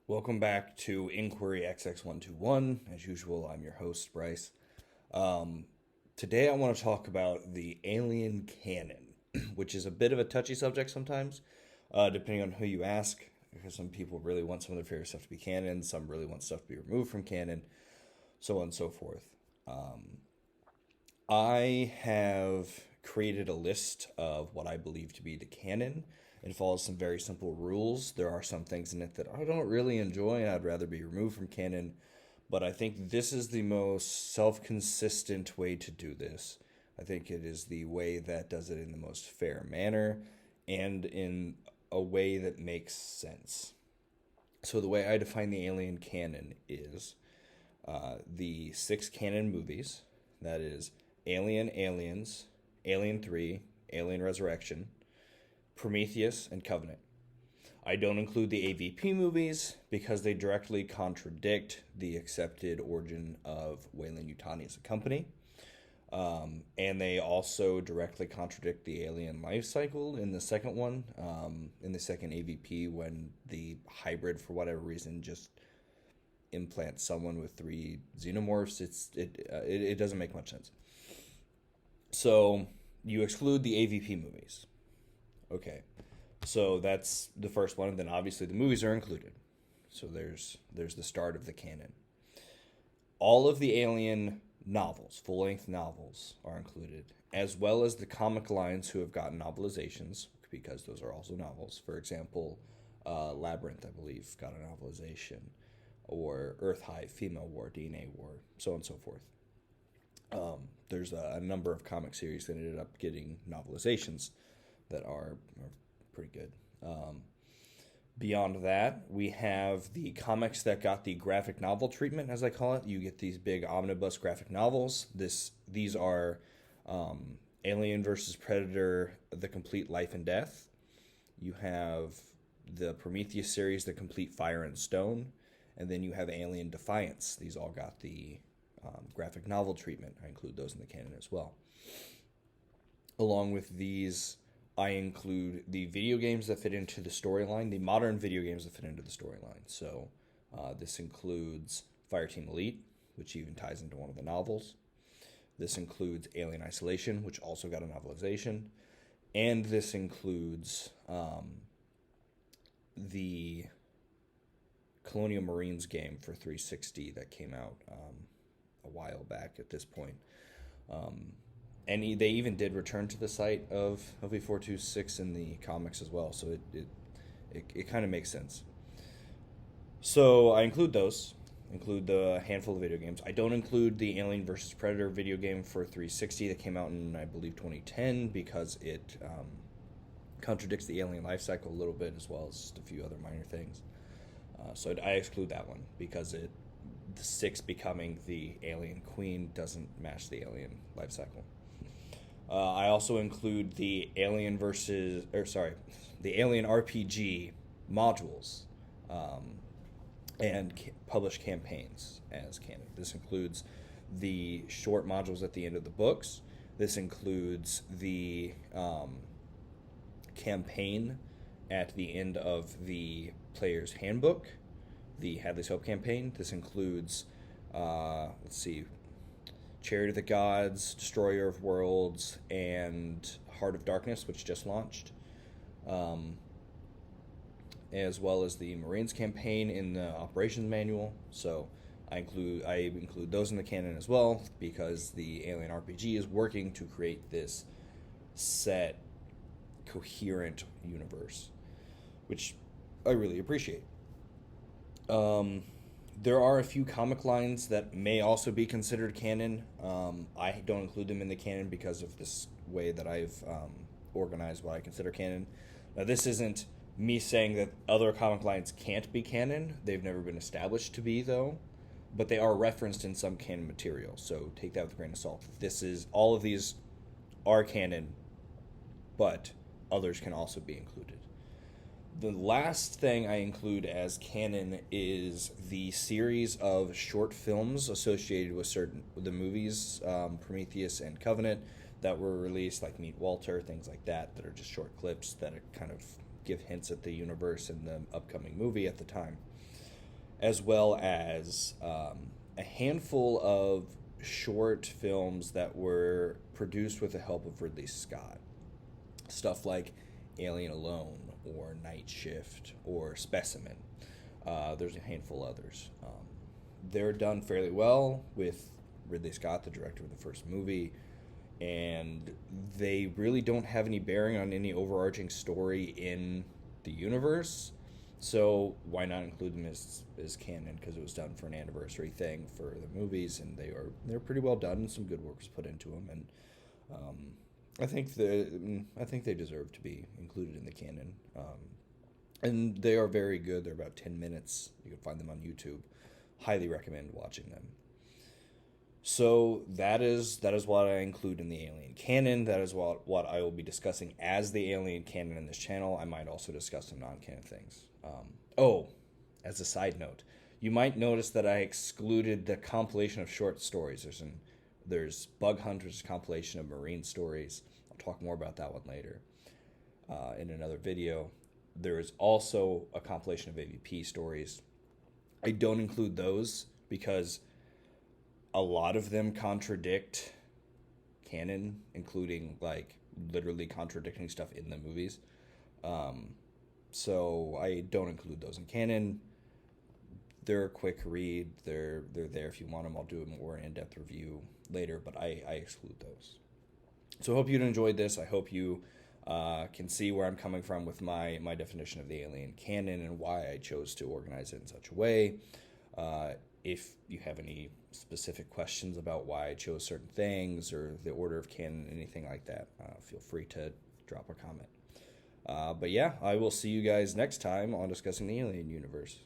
Welcome back to Inquiry XX121. As usual, I'm your host, Bryce. Um, Today, I want to talk about the alien canon, which is a bit of a touchy subject sometimes, depending on who you ask, because some people really want some of their favorite stuff to be canon, some really want stuff to be removed from canon, so on and so forth. I have created a list of what I believe to be the canon. It follows some very simple rules. There are some things in it that I don't really enjoy and I'd rather be removed from canon, but I think this is the most self consistent way to do this. I think it is the way that does it in the most fair manner and in a way that makes sense. So, the way I define the alien canon is the six canon movies. That is Alien, Aliens, Alien 3, Alien Resurrection, Prometheus, and Covenant. I don't include the AVP movies because they directly contradict the accepted origin of Weyland-Yutani as a company. And they also directly contradict the alien life cycle in the second one, in the second AVP, when the hybrid, for whatever reason, just implants someone with three xenomorphs. It doesn't make much sense. So you exclude the AVP movies. Okay. So that's the first one, and then obviously the movies are included. So there's the start of the canon. All of the Alien novels, full-length novels, are included, as well as the comic lines who have gotten novelizations, because those are also novels. For example, Labyrinth, I believe, got a novelization, or Earth Hive, Female War, DNA War, so on and so forth. There's a number of comic series that ended up getting novelizations that are pretty good. Beyond that, we have the comics that got the graphic novel treatment, as I call it. You get these big omnibus graphic novels. These are Alien versus Predator, The Complete Life and Death. You have the Prometheus series, The Complete Fire and Stone. And then you have Alien Defiance. These all got the graphic novel treatment. I include those in the canon as well. Along with these, I include the video games that fit into the storyline, the modern video games that fit into the storyline. So this includes Fireteam Elite, which even ties into one of the novels. This includes Alien Isolation, which also got a novelization. And this includes the Colonial Marines game for 360 that came out a while back at this point. And they even did return to the site of LV426 in the comics as well, so it kind of makes sense. So I include the handful of video games. I don't include the Alien vs. Predator video game for 360 that came out in, I believe, 2010, because it contradicts the Alien life cycle a little bit, as well as just a few other minor things. So I exclude that one because the six becoming the Alien Queen doesn't match the Alien life cycle. I also include the Alien RPG modules and published campaigns as canon. This includes the short modules at the end of the books. This includes the campaign at the end of the player's handbook, the Hadley's Hope campaign. This includes, Chariot of the Gods, Destroyer of Worlds, and Heart of Darkness, which just launched, as well as the Marines campaign in the operations manual. So I include those in the canon as well, because the Alien RPG is working to create this set, coherent universe, which I really appreciate. There are a few comic lines that may also be considered canon. I don't include them in the canon because of this way that I've organized what I consider canon. Now, this isn't me saying that other comic lines can't be canon. They've never been established to be, though. But they are referenced in some canon material, so take that with a grain of salt. All of these are canon, but others can also be included. The last thing I include as canon is the series of short films associated with the movies, Prometheus and Covenant, that were released, like Meet Walter, things like that are just short clips that kind of give hints at the universe and the upcoming movie at the time. as well as a handful of short films that were produced with the help of Ridley Scott. Stuff like Alien Alone or Night Shift or Specimen. There's a handful others. They're done fairly well with Ridley Scott, the director of the first movie, and they really don't have any bearing on any overarching story in the universe. So why not include them as canon? Because it was done for an anniversary thing for the movies, and they're pretty well done. And some good work was put into them, and um, I think they deserve to be included in the canon. And they are very good. They're about 10 minutes. You can find them on YouTube. Highly recommend watching them. So that is what I include in the Alien canon. That is what I will be discussing as the Alien canon in this channel. I might also discuss some non-canon things. As a side note, you might notice that I excluded the compilation of short stories. There's Bug Hunter's compilation of marine stories. I'll talk more about that one later in another video. There is also a compilation of AVP stories. I don't include those because a lot of them contradict canon, including like literally contradicting stuff in the movies. So I don't include those in canon. They're a quick read. They're there if you want them. I'll do a more in-depth review later, but I exclude those. So I hope you enjoyed this. I hope you can see where I'm coming from with my definition of the Alien canon and why I chose to organize it in such a way. If you have any specific questions about why I chose certain things or the order of canon, anything like that, feel free to drop a comment. But yeah, I will see you guys next time on discussing the Alien universe.